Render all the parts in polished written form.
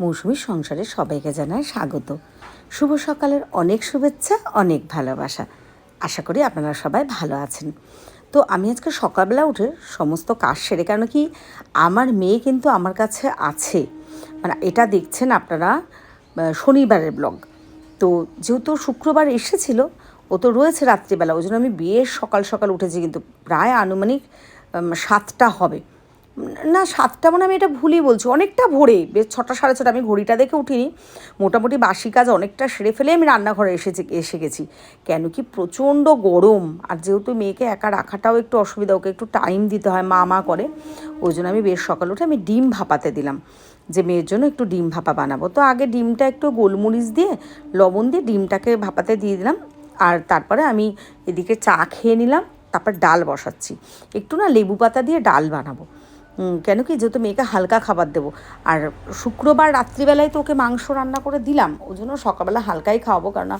মৌসুমীর সংসারে সবাইকে জানায় স্বাগত। শুভ সকালের অনেক শুভেচ্ছা, অনেক ভালোবাসা। আশা করি আপনারা সবাই ভালো আছেন। তো আমি আজকে সকালবেলা উঠে সমস্ত কাজ সেরে, কারণ কি আমার মেয়ে কিন্তু আমার কাছে আছে, মানে এটা দেখছেন আপনারা শনিবারের ব্লগ। তো যেহেতু শুক্রবার এসেছিল, ও তো রয়েছে রাত্রিবেলা, ওই জন্য আমি বেশ সকাল সকাল উঠেছি, কিন্তু প্রায় আনুমানিক 7টা হবে না, 7টা মানে আমি এটা ভুলই বলছি, অনেকটা ভোরে, বেশ 6টা সাড়ে 6টা, আমি ঘড়িটা দেখে উঠিনি। মোটামুটি বাসি কাজ অনেকটা সেরে ফেলে আমি রান্নাঘরে এসে গেছি। কেন কি প্রচণ্ড গরম, আর যেহেতু মেয়েকে একা রাখাটাও একটু অসুবিধা, ওকে একটু টাইম দিতে হয়, মা করে, ওই জন্য আমি বেশ সকাল উঠে আমি ডিম ভাপাতে দিলাম, যে মেয়ের জন্য একটু ডিম ভাপা বানাবো। তো আগে ডিমটা একটু গোলমরিচ দিয়ে লবণ দিয়ে ডিমটাকে ভাপাতে দিয়ে দিলাম, আর তারপরে আমি এদিকে চা খেয়ে নিলাম, তারপর ডাল বসাচ্ছি। একটু না লেবু পাতা দিয়ে ডাল বানাবো, কেন কি যেহেতু মেয়েকে হালকা খাবার দেবো, আর শুক্রবার রাত্রিবেলায় তো ওকে মাংস রান্না করে দিলাম, ওই জন্য সকালবেলা হালকাই খাওয়াবো, কারণ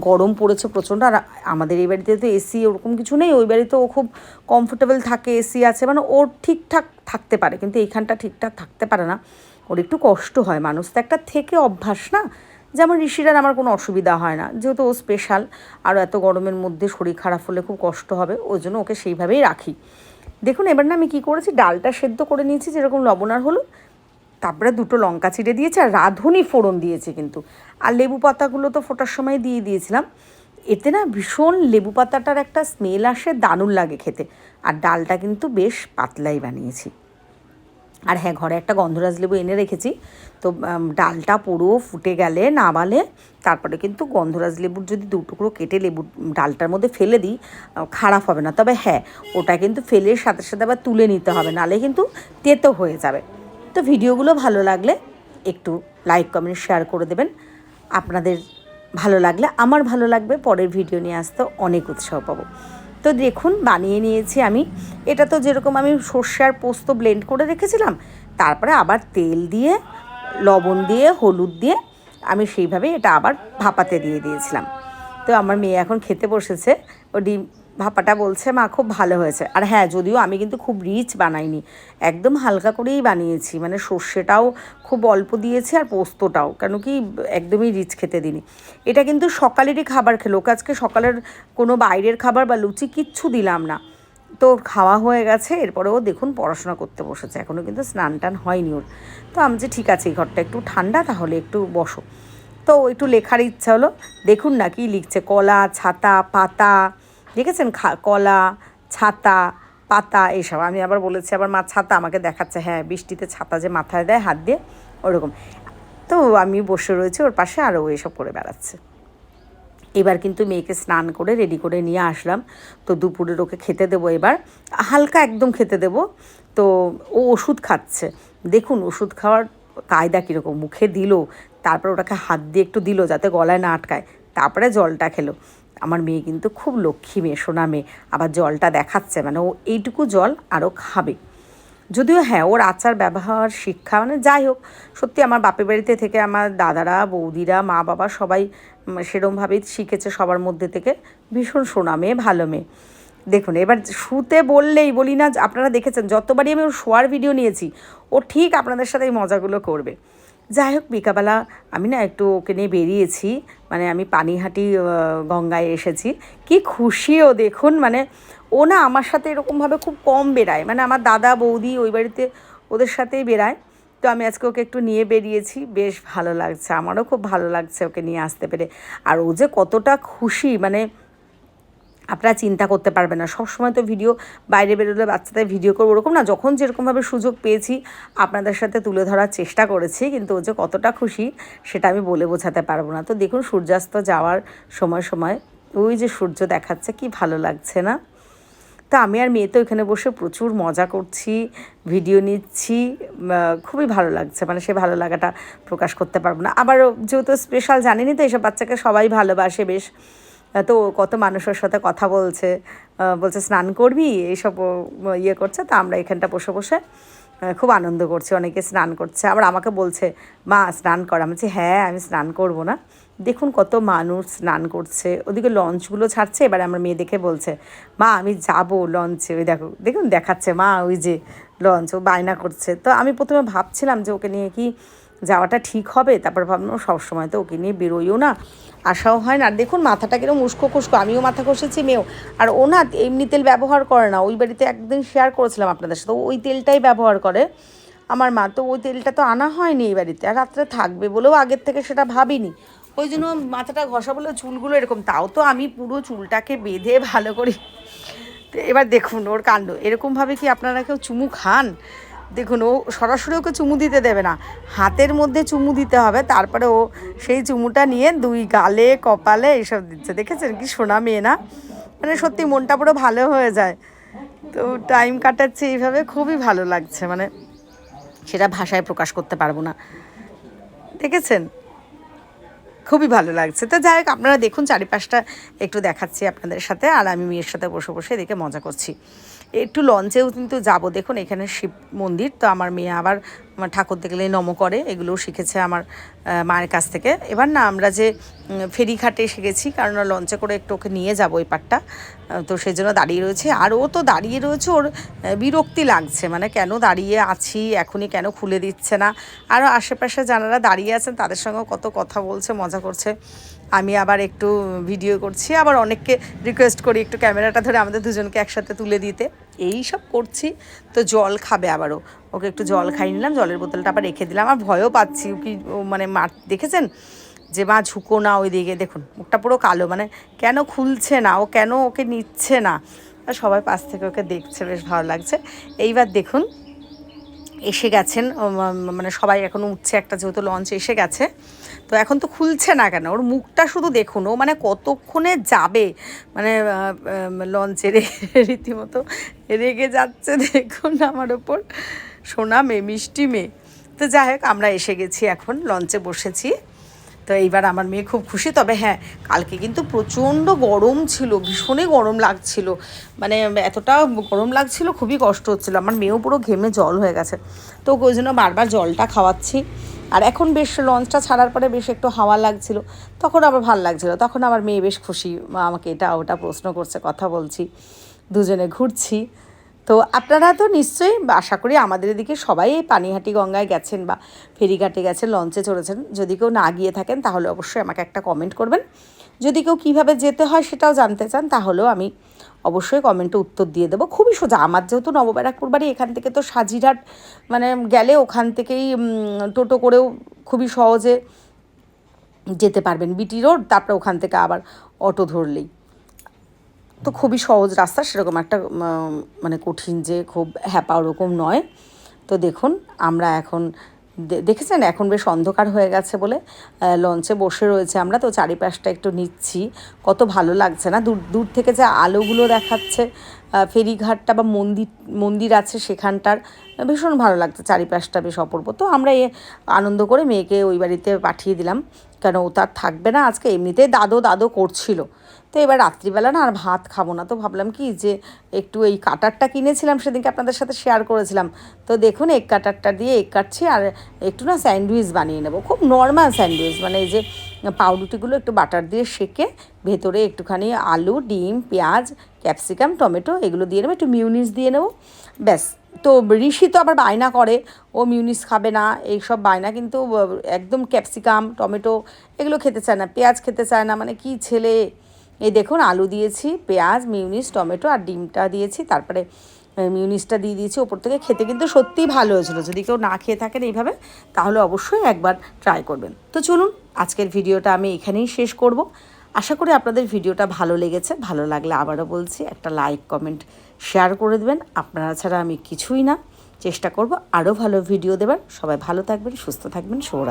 গরম পড়েছে প্রচণ্ড। আর আমাদের এই বাড়িতে তো এসি ওরকম কিছু নেই, ওই বাড়িতে ও খুব কমফোর্টেবল থাকে, এসি আছে, মানে ওর ঠিকঠাক থাকতে পারে, কিন্তু এইখানটা ঠিকঠাক থাকতে পারে না, ওর একটু কষ্ট হয়। মানুষ তো একটা থেকে অভ্যাস না, যেমন ঋষিরার আমার কোনো অসুবিধা হয় না, যেহেতু ও স্পেশাল, আর এত গরমের মধ্যে শরীর খারাপ হলে খুব কষ্ট হবে, ওই জন্য ওকে সেইভাবেই রাখি। দেখুন এবার না আমি কী করেছি, ডালটা সেদ্ধ করে নিয়েছি যেরকম লবণ আর হলুদ, তারপরে 2টো লঙ্কা চিড়ে দিয়েছি, আর রাঁধুনি ফোড়ন দিয়েছি কিন্তু, আর লেবু পাতাগুলো তো ফোটার সময় দিয়েছিলাম। এতে না ভীষণ লেবু পাতাটার একটা স্মেল আসে, দারুণ লাগে খেতে। আর ডালটা কিন্তু বেশ পাতলাই বানিয়েছি। আর হ্যাঁ, ঘরে একটা গন্ধরাজ লেবু এনে রেখেছি, তো ডালটা পুরো ফুটে গেলে নামালে তারপরে কিন্তু গন্ধরাজ লেবুর যদি 2 টুকরো কেটে লেবু ডালটার মধ্যে ফেলে দিই, খারাপ হবে না। তবে হ্যাঁ, ওটা কিন্তু ফেলে সাথে সাথে আবার তুলে নিতে হবে, নাহলে কিন্তু তেতো হয়ে যাবে। তো ভিডিওগুলো ভালো লাগলে একটু লাইক কমেন্ট শেয়ার করে দেবেন। আপনাদের ভালো লাগলে আমার ভালো লাগবে, পরের ভিডিও নিয়ে আসতে অনেক উৎসাহ পাবো। তো দেখুন বানিয়ে নিয়েছি আমি। এটা তো যেরকম আমি সর্ষে আর পোস্ত ব্লেন্ড করে রেখেছিলাম, তারপরে আবার তেল দিয়ে লবণ দিয়ে হলুদ দিয়ে আমি সেইভাবে এটা আবার ভাপাতে দিয়ে দিয়েছিলাম। তো আমার মেয়ে এখন খেতে বসেছে, ও ডিম ভাপাটা বলছে মা খুব ভালো হয়েছে। আর হ্যাঁ, যদিও আমি কিন্তু খুব রিচ বানাইনি, একদম হালকা করেই বানিয়েছি, মানে সর্ষেটাও খুব অল্প দিয়েছি আর পোস্তটাও, কেন কি একদমই রিচ খেতে দিইনি। এটা কিন্তু সকালেরই খাবার খেলো, ওকে আজকে সকালের কোনো বাইরের খাবার বা লুচি কিচ্ছু দিলাম না। তো খাওয়া হয়ে গেছে, এরপরেও দেখুন পড়াশোনা করতে বসেছে, এখনও কিন্তু স্নান টান হয়নি ওর। তো আমি যে ঠিক আছে, এই ঘরটা একটু ঠান্ডা, তাহলে একটু বসো। তো একটু লেখার ইচ্ছা হলো, দেখুন না কি লিখছে, কলা ছাতা পাতা, দেখেছেন কলা ছাতা পাতা এইসব। আমি আবার বলেছি আবার মা ছাতা, আমাকে দেখাচ্ছে, হ্যাঁ বৃষ্টিতে ছাতা যে মাথায় দেয় হাত দিয়ে, ওরকম। তো আমি বসে রয়েছি ওর পাশে, আর ও এসব করে বেড়াচ্ছে। এবার কিন্তু মেয়েকে স্নান করে রেডি করে নিয়ে আসলাম, তো দুপুরের ওকে খেতে দেবো, এবার হালকা একদম খেতে দেবো। তো ও ওষুধ খাচ্ছে, দেখুন ওষুধ খাওয়ার কায়দা কীরকম, মুখে দিল, তারপর ওটাকে হাত দিয়ে একটু দিল যাতে গলায় না আটকায়, তারপরে জলটা খেলো। আমার মেয়ে কিন্তু খুব লক্ষ্মী মেয়ে, সোনা মেয়ে, আবার জলটা দেখাচ্ছে, মানে ও এইটুকু জল আরও খাবে। যদিও হ্যাঁ, ওর আচার ব্যবহার শিক্ষা, মানে যাই হোক, সত্যি আমার বাপের বাড়িতে থেকে আমার দাদারা বৌদিরা মা বাবা সবাই সেরমভাবেই শিখেছে, সবার মধ্যে থেকে ভীষণ সোনা মেয়ে, ভালো মেয়ে। দেখুন এবার শুতে বললেই বলি না, আপনারা দেখেছেন যতবারই আমি ওর শোয়ার ভিডিও নিয়েছি, ও ঠিক আপনাদের সাথে এই মজাগুলো করবে। যাই হোক, বিকালবেলা আমি না একটু ওকে নিয়ে বেরিয়েছি, মানে আমি পানিহাটি গঙ্গায় এসেছি। কি খুশিও দেখুন, মানে ও না আমার সাথে এরকমভাবে খুব কম বেড়ায়, মানে আমার দাদা বৌদি ওই বাড়িতে ওদের সাথেই বেড়ায়। তো আমি আজকে ওকে একটু নিয়ে বেরিয়েছি, বেশ ভালো লাগছে, আমারও খুব ভালো লাগছে ওকে নিয়ে আসতে পেরে। আর ও যে কতটা খুশি, মানে আপনারা চিন্তা করতে পারবেন না। সবসময় তো ভিডিও বাইরে বেরোলে বাচ্চাদের ভিডিও করবো ওরকম না, যখন যেরকমভাবে সুযোগ পেয়েছি আপনাদের সাথে তুলে ধরার চেষ্টা করেছি, কিন্তু ও যে কতটা খুশি সেটা আমি বলে বোঝাতে পারবো না। তো দেখুন সূর্যাস্ত যাওয়ার সময় সময় ওই যে সূর্য দেখাচ্ছে, কি ভালো লাগছে না? তো আমি আর মেয়ে তো এখানে বসে প্রচুর মজা করছি, ভিডিও নিচ্ছি, খুবই ভালো লাগছে, মানে সে ভালো লাগাটা প্রকাশ করতে পারবো না। আবার যেহেতু স্পেশাল জানিনি, তো এইসব বাচ্চাকে সবাই ভালোবাসে বেশ। তো কত মানুষের সাথে কথা বলছে, বলছে স্নান করবি এইসব ইয়ে করছে। তো আমরা এখানটা বসে বসে খুব আনন্দ করছি, অনেকে স্নান করছে, আবার আমাকে বলছে মা স্নান কর, আমি বলছি হ্যাঁ আমি স্নান করবো না, দেখুন কত মানুষ স্নান করছে, ওদিকে লঞ্চগুলো ছাড়ছে। এবার আমার মেয়ে দেখে বলছে, মা আমি যাব লঞ্চে। ওই দেখো, দেখুন দেখাচ্ছে মা ওই যে লঞ্চ, ও বায়না করছে। তো আমি প্রথমে ভাবছিলাম যে ওকে নিয়ে কি যাওয়াটা ঠিক হবে, তারপর ভাবলাম সবসময় তো ওকে নিয়ে বেরোইও না, আসাও হয় না। আর দেখুন মাথাটা কিরকম উস্কো খুস্কো, আমিও মাথা ঘষেছি, মেয়েও। আর ও না এমনি তেল ব্যবহার করে না, ওই বাড়িতে একদিন শেয়ার করেছিলাম আপনাদের সাথে, ওই তেলটাই ব্যবহার করে আমার মা। তো ওই তেলটা তো আনা হয়নি এই বাড়িতে, আর রাত্রে থাকবে বলেও আগের থেকে সেটা ভাবিনি, ওই জন্য মাথাটা ঘষা বলে চুলগুলো এরকম। তাও তো আমি পুরো চুলটাকে বেঁধে ভালো করি। এবার দেখুন ওর কাণ্ড, এরকমভাবে কি আপনারা কেউ চুমু খান? দেখুন ও সরাসরি ওকে চুমু দিতে দেবে না, হাতের মধ্যে চুমু দিতে হবে, তারপরে ও সেই চুমুটা নিয়ে 2 গালে কপালে এইসব দিচ্ছে। দেখেছেন কি সোনা মেয়ে না? মানে সত্যি মনটা পুরো ভালো হয়ে যায়। তো টাইম কাটাচ্ছে এইভাবে, খুবই ভালো লাগছে, মানে সেটা ভাষায় প্রকাশ করতে পারবো না। দেখেছেন খুবই ভালো লাগছে। তো যাই হোক, আপনারা দেখুন চারিপাশটা একটু দেখাচ্ছি আপনাদের সাথে, আর আমি মেয়ের সাথে বসে বসে এদিকে মজা করছি। একটু লঞ্চেও কিন্তু যাব, দেখুন এখানে শিব মন্দির। তো আমার মেয়ে আবার আমার ঠাকুর দেখলেই নম করে, এগুলোও শিখেছে আমার মায়ের কাছ থেকে। এবার না আমরা যে ফেরিঘাটে এসে গেছি, কারণ লঞ্চে করে একটু ওকে নিয়ে যাবো ওই পারটা, তো সেই জন্য দাঁড়িয়ে রয়েছে। আর ও তো দাঁড়িয়ে রয়েছে, ওর বিরক্তি লাগছে, মানে কেন দাঁড়িয়ে আছি, এখনই কেন খুলে দিচ্ছে না। আরও আশেপাশে যারা দাঁড়িয়ে আছেন তাদের সঙ্গে কত কথা বলছে, মজা করছে। আমি আবার একটু ভিডিও করছি, আবার অনেককে রিকোয়েস্ট করি একটু ক্যামেরাটা ধরে আমাদের দুজনকে একসাথে তুলে দিতে, এই সব করছি। তো জল খাবে আবারও, ওকে একটু জল খাইয়ে নিলাম, জলের বোতলটা আবার রেখে দিলাম। আর ভয়ও পাচ্ছি কি মানে দেখেছেন যে মা ঝুঁকো না ওই দিকে, দেখুন মুখটা পুরো কালো, মানে কেন খুলছে না, ও কেন ওকে নিচ্ছে না। আর সবাই পাশ থেকে ওকে দেখছে, বেশ ভালো লাগছে। এইবার দেখুন এসে গেছেন, মানে সবাই এখন উঠছে, একটা যেহেতু লঞ্চ এসে গেছে, তো এখন তো খুলছে না কেন, ওর মুখটা শুধু দেখুন, ও মানে কতক্ষণে যাবে, মানে লঞ্চে রীতিমতো রেগে যাচ্ছে দেখুন আমার ওপর, সোনা মেয়ে, মিষ্টি মেয়ে। তো যাই হোক, আমরা এসে গেছি, এখন লঞ্চে বসেছি। তো এইবার আমার মেয়ে খুব খুশি। তবে হ্যাঁ, কালকে কিন্তু প্রচণ্ড গরম ছিল, ভীষণই গরম লাগছিল, মানে এতটা গরম লাগছিল, খুবই কষ্ট হচ্ছিল। আমার মেয়েও পুরো ঘেমে জল হয়ে গেছে, তো ওই জন্য বারবার জলটা খাওয়াচ্ছি। আর এখন বেশ লঞ্চটা ছাড়ার পরে বেশ একটু হাওয়া লাগছিল, তখন আবার ভালো লাগছিলো, তখন আমার মেয়ে বেশ খুশি, আমাকে এটা ওটা প্রশ্ন করছে, কথা বলছি, দুজনে ঘুরছি। তো আপনারা তো নিশ্চয়ই আশা করি আমাদের এদিকে সবাই এই পানিহাটি গঙ্গায় গেছেন বা ফেরিঘাটে গেছেন, লঞ্চে চড়েছেন। যদি কেউ না গিয়ে থাকেন তাহলে অবশ্যই আমাকে একটা কমেন্ট করবেন। যদি কেউ কীভাবে যেতে হয় সেটাও জানতে চান তাহলেও আমি অবশ্যই কমেন্টে উত্তর দিয়ে দেবো। খুবই সোজা, আমার যেহেতু নবব্যারাকপুর বাড়ি, এখান থেকে তো সাজিরহাট মানে গেলে ওখান থেকেই টোটো করেও খুবই সহজে যেতে পারবেন, বিটি রোড, তারপরে ওখান থেকে আবার অটো ধরলেই তো খুবই সহজ রাস্তা, সেরকম একটা মানে কঠিন যে খুব হ্যাপা ওরকম নয়। তো দেখুন আমরা এখন দেখেছেন এখন বেশ অন্ধকার হয়ে গেছে বলে লঞ্চে বসে রয়েছে আমরা, তো চারিপাশটা একটু নিচ্ছি, কত ভালো লাগছে না, দূর দূর থেকে যে আলোগুলো দেখাচ্ছে ফেরিঘাটটা বা মন্দির আছে সেখানটার, ভীষণ ভালো লাগছে, চারিপাশটা বেশ অপূর্ব। তো আমরা আনন্দ করে মেয়েকে ওই বাড়িতে পাঠিয়ে দিলাম, কেন ও তার থাকবে না আজকে, এমনিতেই দাদো করছিল। তো এবার রাত্রিবেলা না আর ভাত খাবো না, তো ভাবলাম কি যে একটু এই কাটারটা কিনেছিলাম সেদিনকে আপনাদের সাথে শেয়ার করেছিলাম, তো দেখুন এগ কাটারটা দিয়ে এগ কাটছি, আর একটু না স্যান্ডউইচ বানিয়ে নেবো, খুব নর্মাল স্যান্ডউইচ, মানে এই যে পাউরুটিগুলো একটু বাটার দিয়ে সেঁকে ভেতরে একটুখানি আলু, ডিম, পেঁয়াজ, ক্যাপসিকাম, টমেটো এগুলো দিয়ে নেবো, একটু মিউনিস দিয়ে নেবো, ব্যাস। তো ঋষি তো আবার বায়না করে, ও মিউনিস খাবে না, এইসব বায়না, কিন্তু একদম ক্যাপসিকাম, টমেটো এগুলো খেতে চায় না, পেঁয়াজ খেতে চায় না, মানে কি ছেলে। এই দেখুন আলু দিয়েছি, পেঁয়াজ, মিউনিস, টমেটো আর ডিমটা দিয়েছি, তারপরে মিউনিসটা দিয়ে দিয়েছি ওপর থেকে, খেতে কিন্তু সত্যিই ভালো হয়েছিল। যদি কেউ না খেয়ে থাকেন এইভাবে তাহলে অবশ্যই একবার ট্রাই করবেন। তো চলুন আজকের ভিডিওটা আমি এখানেই শেষ করব। আশা করি আপনাদের ভিডিওটা ভালো লেগেছে, ভালো লাগলে আবারও বলছি একটা লাইক, কমেন্ট, শেয়ার করে দেবেন। আপনারা ছাড়া আমি কিছুই না, চেষ্টা করব আরও ভালো ভিডিও দেবার। সবাই ভালো থাকবেন, সুস্থ থাকবেন, শুভরাত্রি।